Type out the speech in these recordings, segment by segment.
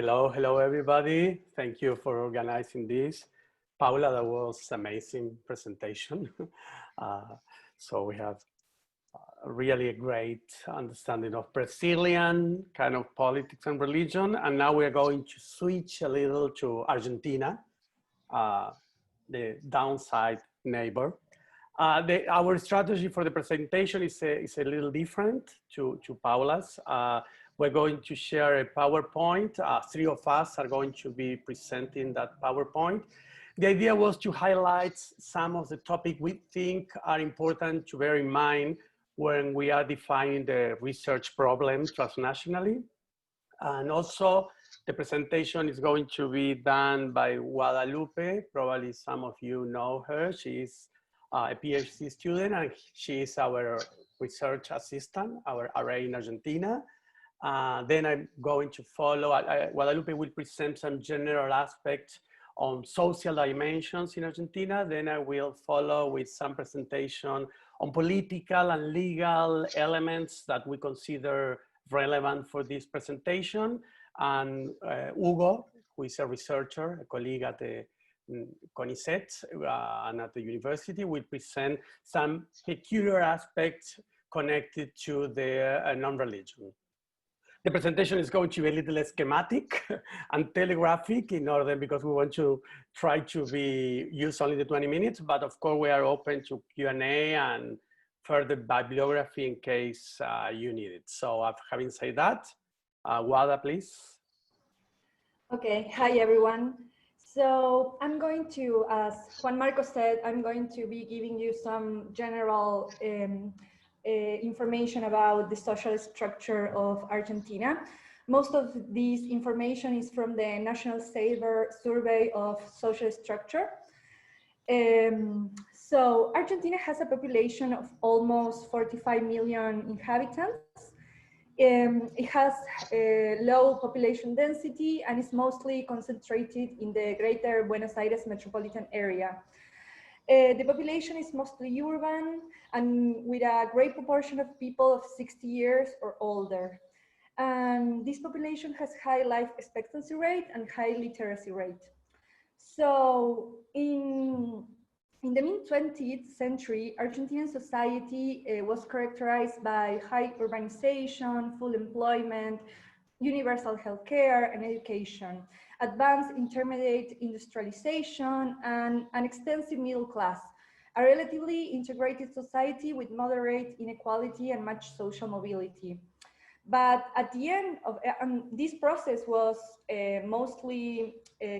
Hello everybody. Thank you for organizing this. Paula, that was amazing presentation. So we have really a great understanding of Brazilian kind of politics and religion. And now we're going to switch a little to Argentina, the downside neighbor. Our strategy for the presentation is a little different to Paula's. We're going to share a PowerPoint. Three of us are going to be presenting that PowerPoint. The idea was to highlight some of the topics we think are important to bear in mind when we are defining the research problems transnationally. And also the presentation is going to be done by Guadalupe. Probably some of you know her. She is a PhD student and she is our research assistant, our RA in Argentina. Then I'm going to follow, Guadalupe will present some general aspects on social dimensions in Argentina. Then I will follow with some presentation on political and legal elements that we consider relevant for this presentation. And Hugo, who is a researcher, a colleague at the CONICET and at the university, will present some peculiar aspects connected to the non-religion. The presentation is going to be a little schematic and telegraphic in order because we want to try to use only the 20 minutes, but of course we are open to Q&A and further bibliography in case you need it. So having said that, Wada, please. Okay, hi everyone. So I'm going to, as Juan Marco said, I'm going to be giving you some general information about the social structure of Argentina. Most of this information is from the National Survey of Social Structure. So Argentina has a population of almost 45 million inhabitants. It has a low population density and is mostly concentrated in the greater Buenos Aires metropolitan area. The population is mostly urban and with a great proportion of people of 60 years or older. And this population has high life expectancy rate and high literacy rate. So in the mid-20th century, Argentine society was characterized by high urbanization, full employment, universal healthcare and education, advanced intermediate industrialization, and an extensive middle class, a relatively integrated society with moderate inequality and much social mobility. But at the end of this process was mostly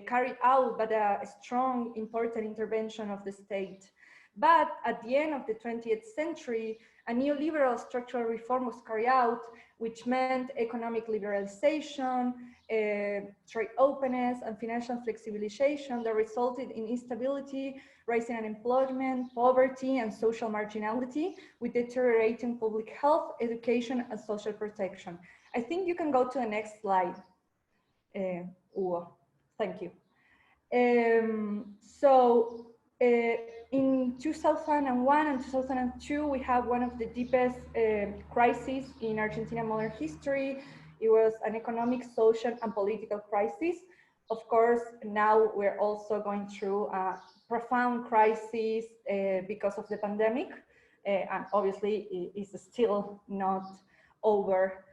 carried out by a strong, important intervention of the state. But at the end of the 20th century, a neoliberal structural reform was carried out, which meant economic liberalization, trade openness, and financial flexibilization that resulted in instability, rising unemployment, poverty, and social marginality, with deteriorating public health, education, and social protection. I think you can go to the next slide, Hugo. Thank you. In 2001 and 2002, we have one of the deepest crises in Argentina modern history. It was an economic, social, and political crisis. Of course, now we're also going through a profound crisis because of the pandemic, and obviously it's still not over.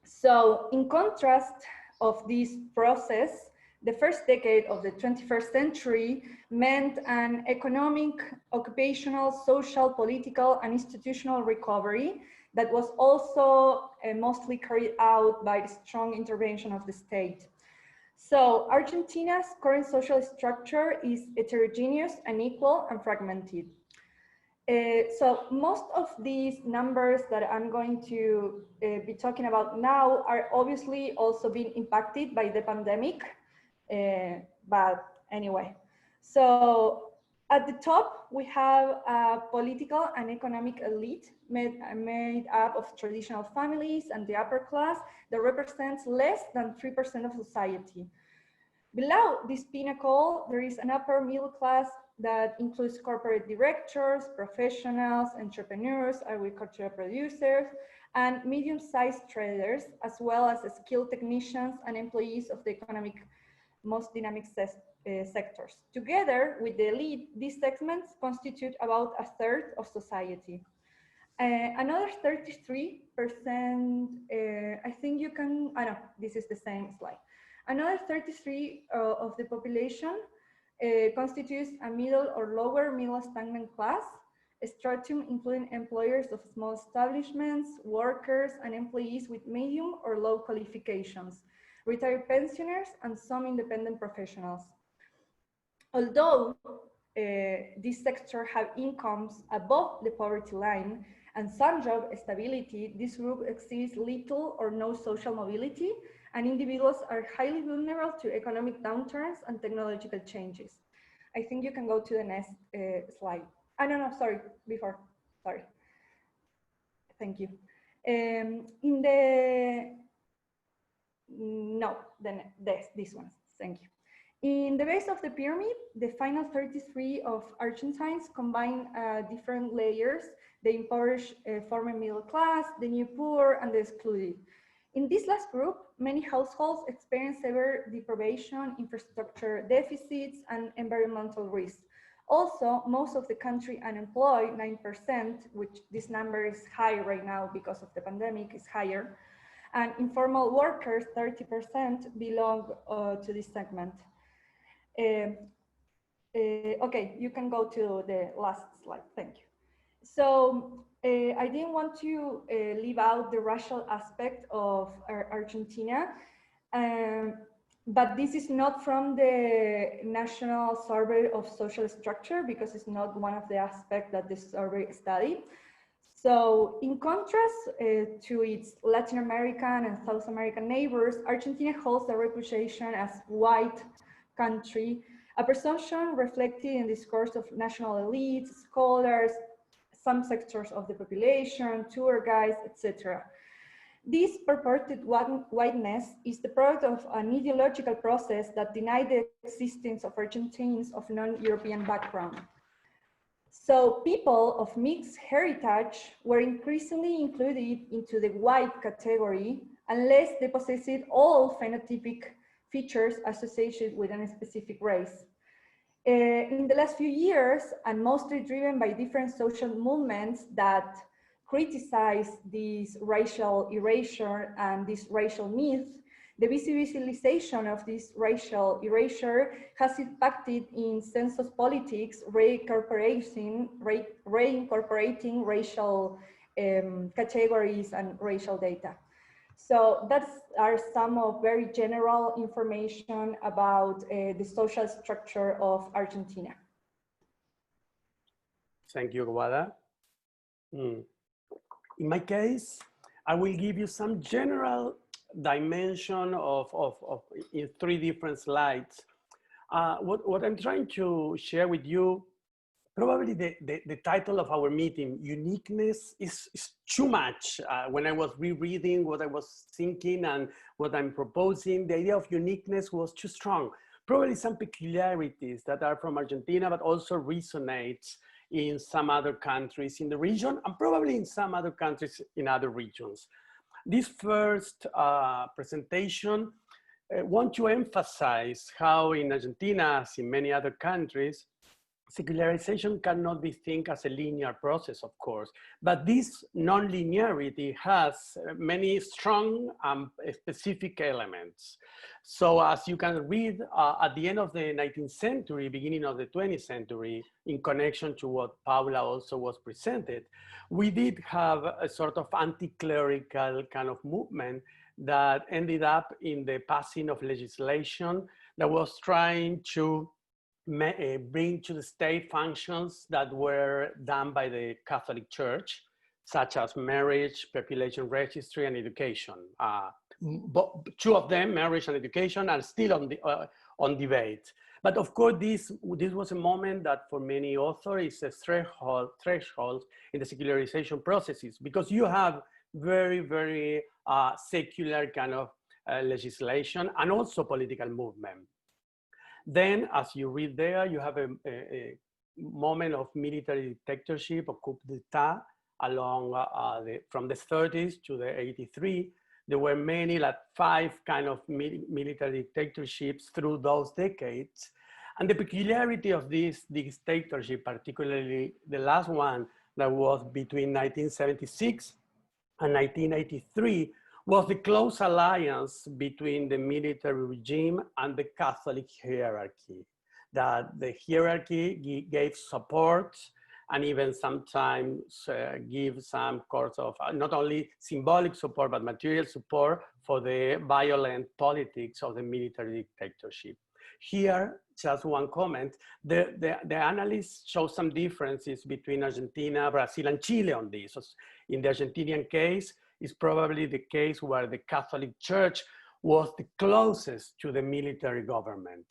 So in contrast of this process, the first decade of the 21st century meant an economic, occupational, social, political, and institutional recovery that was also mostly carried out by the strong intervention of the state. So Argentina's current social structure is heterogeneous, unequal, and fragmented. So most of these numbers that I'm going to be talking about now are obviously also being impacted by the pandemic. But anyway, so at the top, we have a political and economic elite made up of traditional families and the upper class that represents less than 3% of society. Below this pinnacle, there is an upper middle class that includes corporate directors, professionals, entrepreneurs, agricultural producers, and medium-sized traders, as well as skilled technicians and employees of the economic most dynamic sectors. Together with the elite, these segments constitute about a third of society. Another 33%, I think you can, no, this is the same slide. Another 33 of the population constitutes a middle or lower middle stagnant class, a stratum including employers of small establishments, workers, and employees with medium or low qualifications, retired pensioners, and some independent professionals. Although this sector have incomes above the poverty line and some job stability, this group exhibits little or no social mobility, and individuals are highly vulnerable to economic downturns and technological changes. I think you can go to the next slide. No, sorry, before, sorry. Thank you. This one, thank you. In the base of the pyramid, the final 33 of Argentines combine different layers: the impoverished former middle class, the new poor, and the excluded. In this last group, many households experience severe deprivation, infrastructure deficits, and environmental risks. Also, most of the country unemployed, 9%, which this number is high right now because of the pandemic, is higher, and informal workers, 30%, belong to this segment. Okay, you can go to the last slide, thank you. So I didn't want to leave out the racial aspect of Argentina, but this is not from the National Survey of Social Structure because it's not one of the aspects that the survey studied. So in contrast to its Latin American and South American neighbors, Argentina holds a reputation as white country, a presumption reflected in the discourse of national elites, scholars, some sectors of the population, tour guides, etc. This purported whiteness is the product of an ideological process that denied the existence of Argentines of non-European background. So people of mixed heritage were increasingly included into the white category unless they possessed all phenotypic features associated with a specific race. In the last few years, and mostly driven by different social movements that criticize this racial erasure and this racial myth, the visibilization of this racial erasure has impacted in census politics, reincorporating racial categories and racial data. So that are some of very general information about the social structure of Argentina. Thank you, Guada. In my case, I will give you some general dimension in 3 different slides. What I'm trying to share with you, probably the title of our meeting, uniqueness, is too much. When I was rereading what I was thinking and what I'm proposing, the idea of uniqueness was too strong. Probably some peculiarities that are from Argentina, but also resonates in some other countries in the region, and probably in some other countries in other regions. This first presentation, I want to emphasize how in Argentina, as in many other countries, secularization cannot be seen as a linear process, of course, but this non-linearity has many strong specific elements. So as you can read at the end of the 19th century, beginning of the 20th century, in connection to what Paula also was presented, we did have a sort of anti-clerical kind of movement that ended up in the passing of legislation that was trying to bring to the state functions that were done by the Catholic Church, such as marriage, population registry, and education. But 2 of them, marriage and education, are still on debate. But of course, this was a moment that for many authors is a threshold in the secularization processes, because you have very, very secular kind of legislation and also political movement. Then, as you read there, you have a moment of military dictatorship or coup d'etat along from the 30s to the 83. There were many, like 5 kind of military dictatorships through those decades. And the peculiarity of this dictatorship, particularly the last one that was between 1976 and 1983, was the close alliance between the military regime and the Catholic hierarchy. That the hierarchy gave support and even sometimes give some sort of not only symbolic support, but material support for the violent politics of the military dictatorship. Here, just one comment, the analysts show some differences between Argentina, Brazil, and Chile on this. In the Argentinian case, it's probably the case where the Catholic Church was the closest to the military government.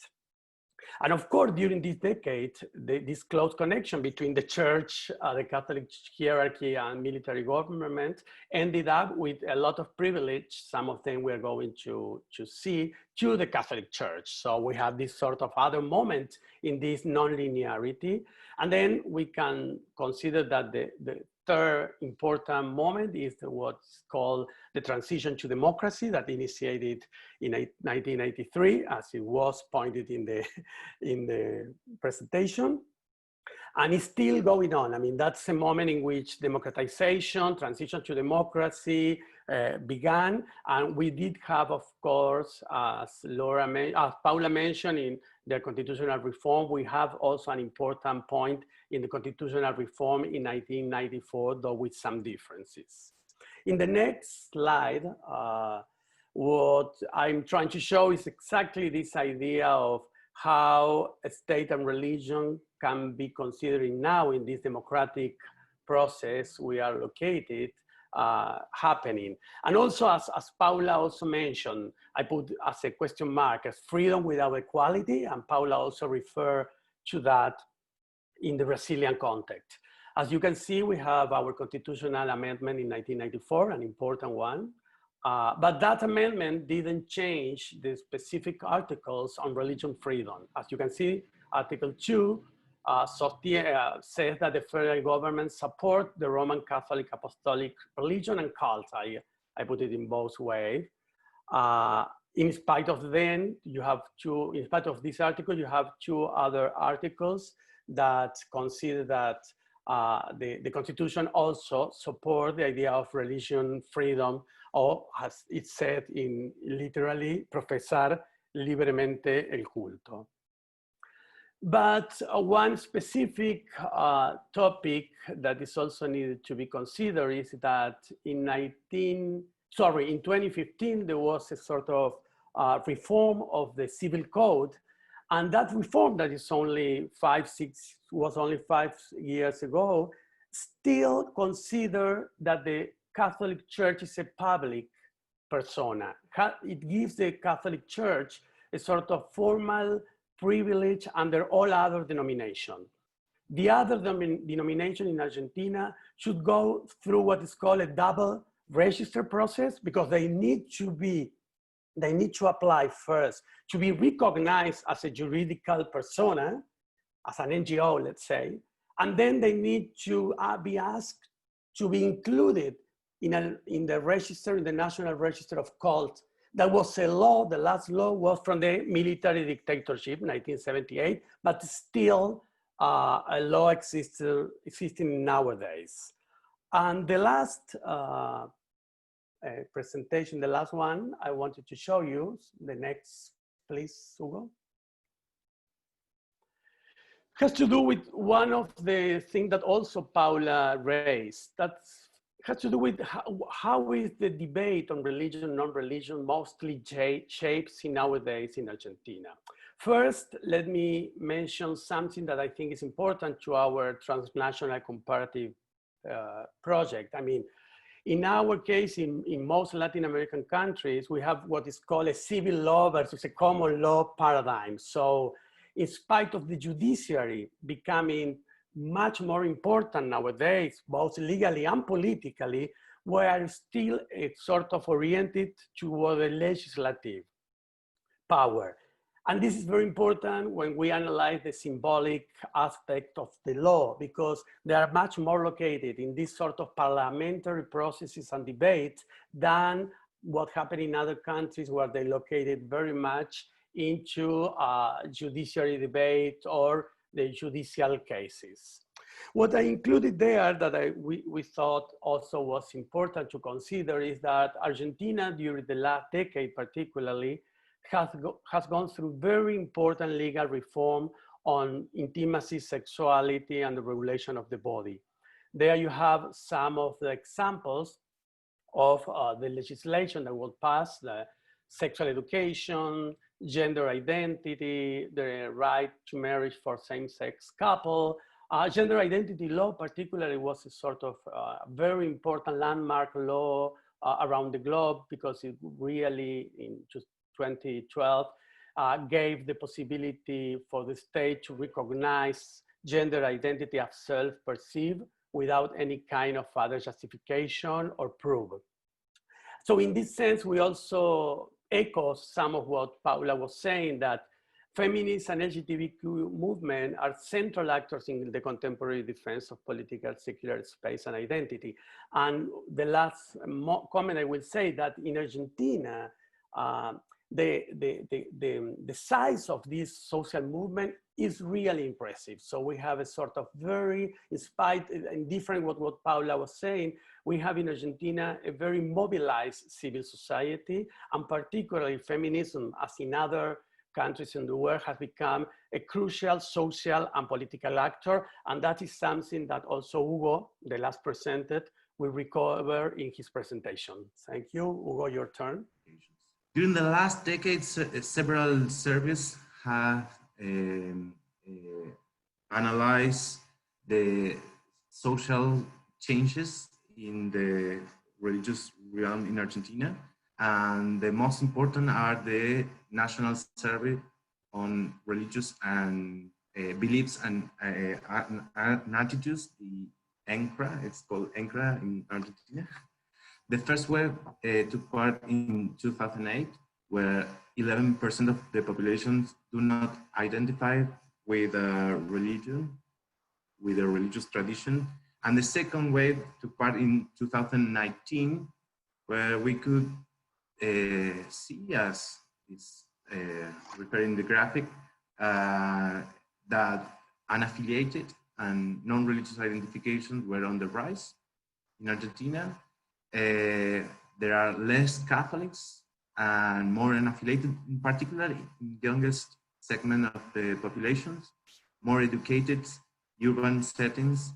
And of course, during this decade, this close connection between the church, the Catholic hierarchy, and military government ended up with a lot of privilege. Some of them we're going to see to the Catholic Church. So we have this sort of other moment in this non-linearity. And then we can consider that the third important moment is what's called the transition to democracy that initiated in 1983, as it was pointed in the presentation. And it's still going on. I mean, that's a moment in which democratization, transition to democracy began. And we did have, of course, as Paula mentioned in the constitutional reform, we have also an important point in the constitutional reform in 1994, though with some differences. In the next slide, what I'm trying to show is exactly this idea of how a state and religion can be considered now in this democratic process we are located happening. And also, as Paula also mentioned, I put as a question mark as freedom without equality, and Paula also referred to that in the Brazilian context. As you can see, we have our constitutional amendment in 1994, an important one. But that amendment didn't change the specific articles on religion freedom. As you can see, Article 2 says that the federal government support the Roman Catholic Apostolic religion and cult. I put it in both ways. In spite of then, you have in spite of this article, you have 2 other articles that consider that the Constitution also support the idea of religion freedom, or as it said in literally, profesar libremente el culto. But one specific topic that is also needed to be considered is that in 2015, there was a sort of reform of the civil code. And that reform that is only 5 years ago, still consider that the Catholic Church is a public persona. It gives the Catholic Church a sort of formal privilege under all other denominations. The other denomination in Argentina should go through what is called a double register process, because they need to apply first to be recognized as a juridical persona, as an NGO, let's say, and then they need to be asked to be included in the register, in the National Register of Cults. That was a law, the last law was from the military dictatorship, 1978, but still a law existing nowadays. And the last presentation, the last one I wanted to show you, the next, please, Hugo. Has to do with one of the things that also Paula raised. That has to do with how is the debate on religion and non-religion mostly shapes nowadays in Argentina. First, let me mention something that I think is important to our transnational comparative project. I mean, in our case, in most Latin American countries, we have what is called a civil law versus a common law paradigm. So in spite of the judiciary becoming much more important nowadays, both legally and politically, we are still sort of oriented toward the legislative power. And this is very important when we analyze the symbolic aspect of the law, because they are much more located in this sort of parliamentary processes and debates than what happened in other countries where they located very much into judiciary debate or the judicial cases. What I included there that we thought also was important to consider is that Argentina during the last decade particularly has gone through very important legal reform on intimacy, sexuality, and the regulation of the body. There you have some of the examples of the legislation that was passed, the sexual education, gender identity, the right to marriage for same-sex couple. Gender identity law particularly was a sort of very important landmark law around the globe, because it really, in just 2012, gave the possibility for the state to recognize gender identity as self-perceived without any kind of other justification or proof. So in this sense, we also echo some of what Paula was saying, that feminists and LGBTQ movement are central actors in the contemporary defense of political, secular space and identity. And the last comment I will say that in Argentina, the size of this social movement is really impressive. So we have a sort of very, in different what Paula was saying, we have in Argentina a very mobilized civil society, and particularly feminism, as in other countries in the world, has become a crucial social and political actor. And that is something that also Hugo, the last presented, will recover in his presentation. Thank you. Hugo, your turn. During the last decades, several surveys have analyzed the social changes in the religious realm in Argentina. And the most important are the National Survey on Religious and Beliefs and Attitudes, the ENCRA, it's called ENCRA in Argentina. The first wave took part in 2008, where 11% of the population do not identify with a religion, with a religious tradition. And the second wave took part in 2019, where we could see, as it's repairing the graphic, that unaffiliated and non-religious identifications were on the rise in Argentina. There are less Catholics and more unaffiliated, in particular in the youngest segment of the populations, more educated, urban settings,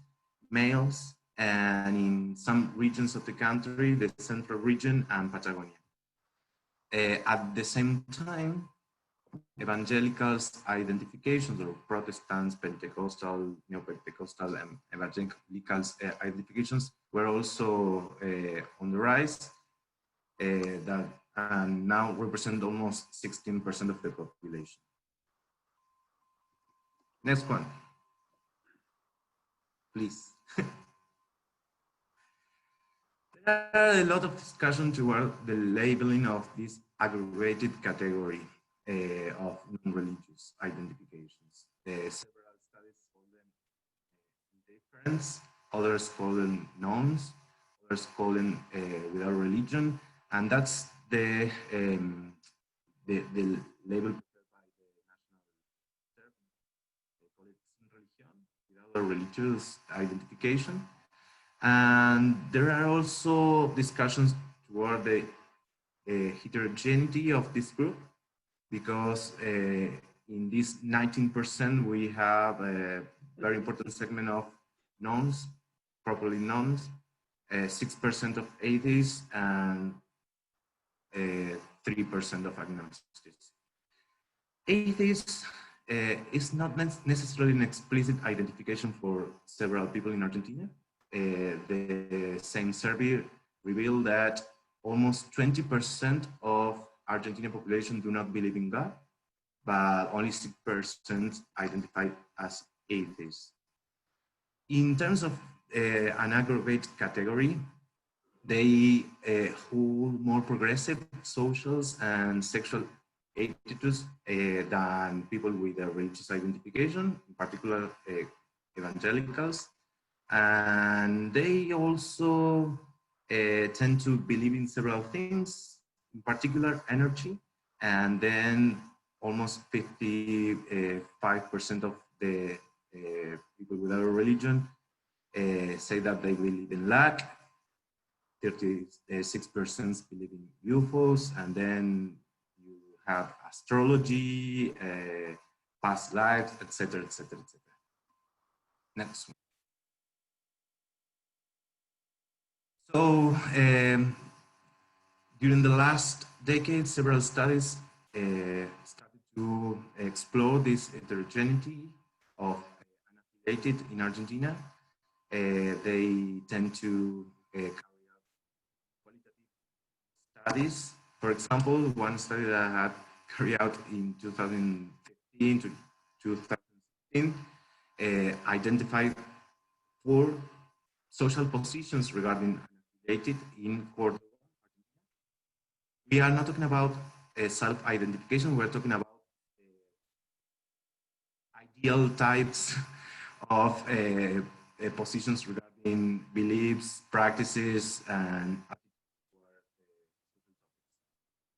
males, and in some regions of the country, the central region and Patagonia. At the same time, evangelicals' identifications, or Protestants, Pentecostal, Neo-Pentecostal, and evangelicals' identifications were also on the rise, that now represent almost 16% of the population. Next one, please. There are a lot of discussion toward the labeling of this aggregated category of non-religious identifications. Several studies call them indifference, others call them nones, others call them without religion, and that's the label prepared by the National Survey. They call it Nonreligion, without a religious identification. And there are also discussions toward the heterogeneity of this group, because in this 19% we have a very important segment of nones, properly nones, 6% of atheists, and 3% of agnostics. Atheists is not necessarily an explicit identification for several people in Argentina. The same survey revealed that almost 20% of Argentine population do not believe in God, but only 6% identify as atheists. In terms of an aggregate category, they hold more progressive social and sexual attitudes than people with a religious identification, in particular evangelicals. And they also tend to believe in several things, in particular energy. And then almost 55% of the people without a religion say that they believe in luck. 36% believe in UFOs, and then you have astrology, past lives, etc., etc., etc. Next one. So during the last decade, several studies started to explore this heterogeneity of unaffiliated in Argentina. They tend to carry out qualitative studies. For example, one study that I had carried out in 2015 to 2016 identified 4 social positions regarding unaffiliated in Córdoba. We are not talking about self-identification, we're talking about ideal types of positions regarding beliefs, practices, and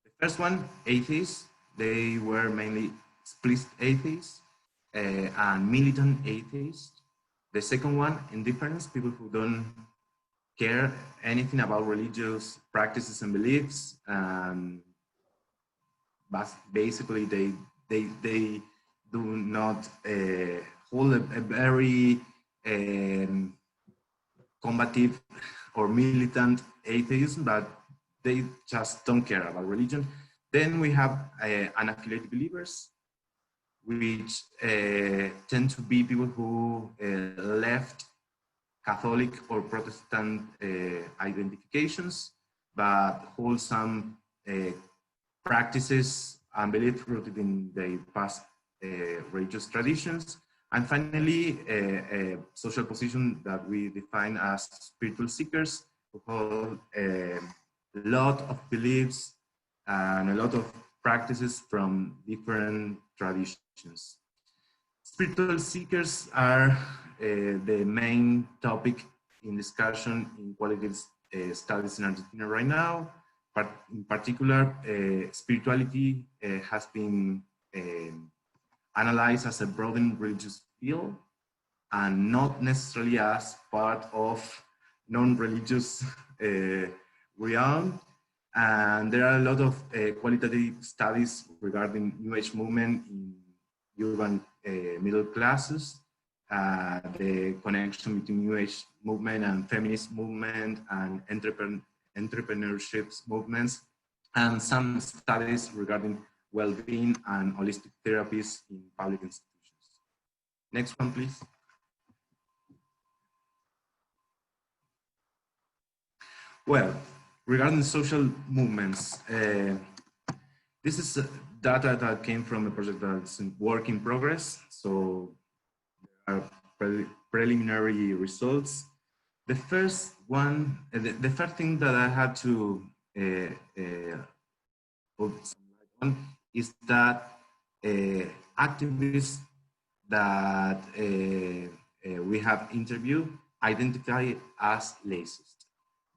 the first one, atheists. They were mainly explicit atheists and militant atheists. The second one, indifference, people who don't care anything about religious practices and beliefs. But basically, they do not hold a very combative or militant atheism, but they just don't care about religion. Then we have unaffiliated believers, which tend to be people who left Catholic or Protestant identifications, but hold some practices and beliefs rooted in their past religious traditions. And finally, a social position that we define as spiritual seekers, who hold a lot of beliefs and a lot of practices from different traditions. Spiritual seekers are the main topic in discussion in qualitative studies in Argentina right now. But in particular, spirituality has been analyzed as a broadened religious field and not necessarily as part of non-religious realm. And there are a lot of qualitative studies regarding New Age movement in urban middle classes, the connection between New Age movement and feminist movement and entrepreneurship movements, and some studies regarding well-being and holistic therapies in public institutions. Next one, please. Well, regarding social movements, this is data that came from a project that's in work in progress. So there are preliminary results. The first one, the first thing that I had to put some light on is that activists that we have interviewed identify as laicist.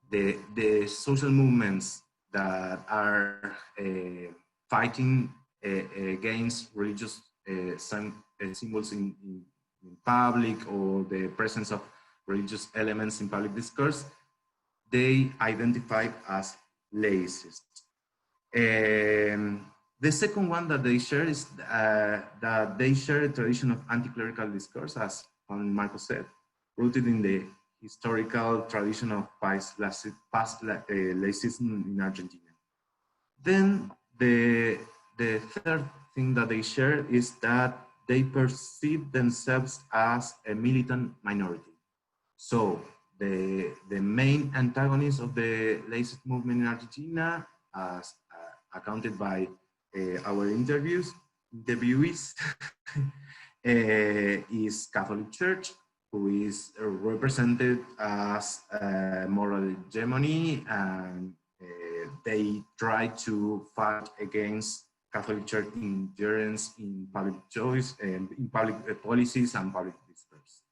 The social movements that are fighting against religious symbols in public, or the presence of religious elements in public discourse, they identify as laicist. The second one that they share is that they share a tradition of anti-clerical discourse, as Juan Marco said, rooted in the historical tradition of past laicism in Argentina. Then the third thing that they share is that they perceive themselves as a militant minority. So the main antagonists of the laicist movement in Argentina, as accounted by our interviewees, is Catholic Church, who is represented as moral hegemony, and they try to fight against Catholic Church ingerence in public choice and in public policies and public discourse.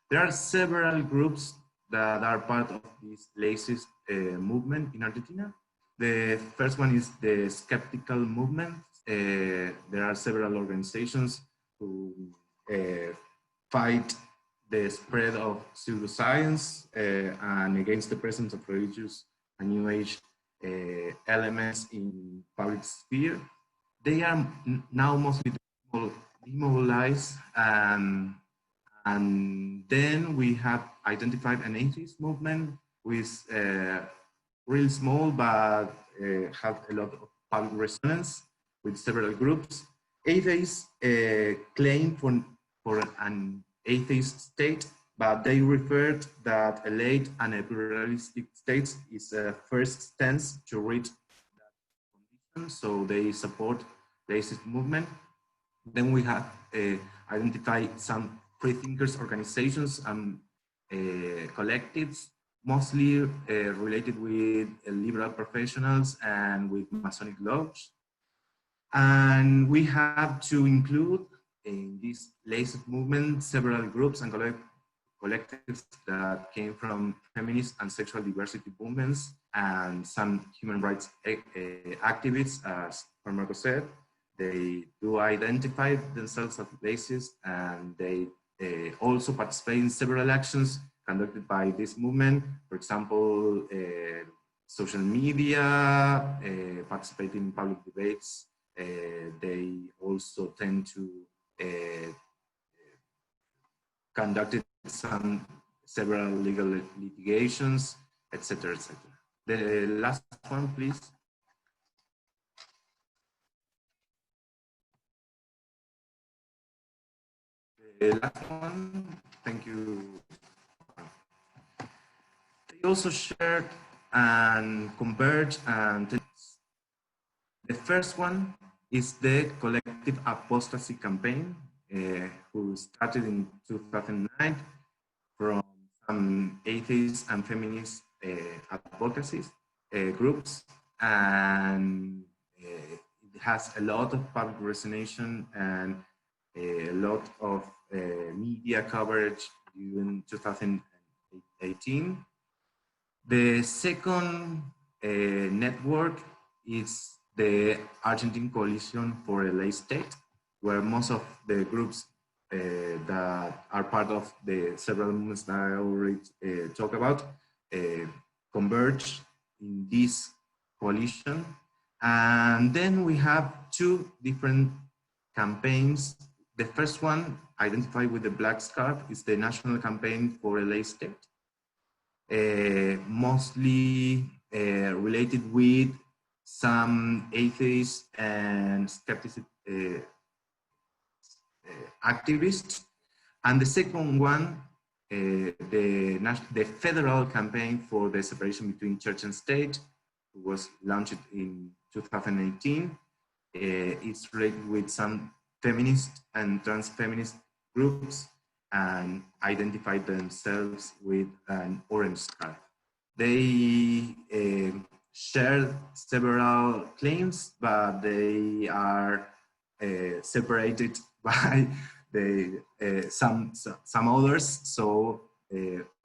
There are several groups that are part of this laicist movement in Argentina. The first one is the skeptical movement. There are several organizations who fight the spread of pseudoscience and against the presence of religious and New Age elements in public sphere. They are now mostly demobilized, and then we have identified an atheist movement with real small but have a lot of public resonance with several groups. Atheists claim for an atheist state, but they referred that a late and a pluralistic state is a first stance to reach that condition, so they support the atheist movement. Then we have identified some freethinkers organizations and collectives, mostly related with liberal professionals and with Masonic lodges. And we have to include in this laicist movement several groups and collectives that came from feminist and sexual diversity movements and some human rights activists, as Juan Marco said. They do identify themselves as laicist, and they also participate in several actions conducted by this movement. For example, social media, participating in public debates. They also tend to conducted several legal litigations, etc., etc. The last one, please. The last one, thank you. They also shared and converged, and the first one is the collective apostasy campaign, who started in 2009 from some atheist and feminist advocacy groups, and it has a lot of public resonance and a lot of media coverage during 2018. The second network is the Argentine Coalition for a Lay State, where most of the groups that are part of the several movements that I already talked about converge in this coalition. And then we have two different campaigns. The first one, identified with the black scarf, is the National Campaign for a Lay State, mostly related with some atheists and skeptics activists. And the second one, the Federal Campaign for the Separation Between Church and State, was launched in 2018. It's related with some feminist and trans-feminist groups and identify themselves with an orange scarf. They share several claims, but they are separated by some others. So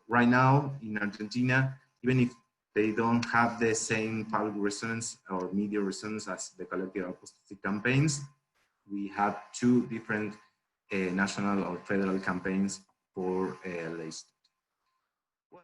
right now in Argentina, even if they don't have the same public resonance or media resonance as the collective apostasy campaigns, we have two different national or federal campaigns for lay state.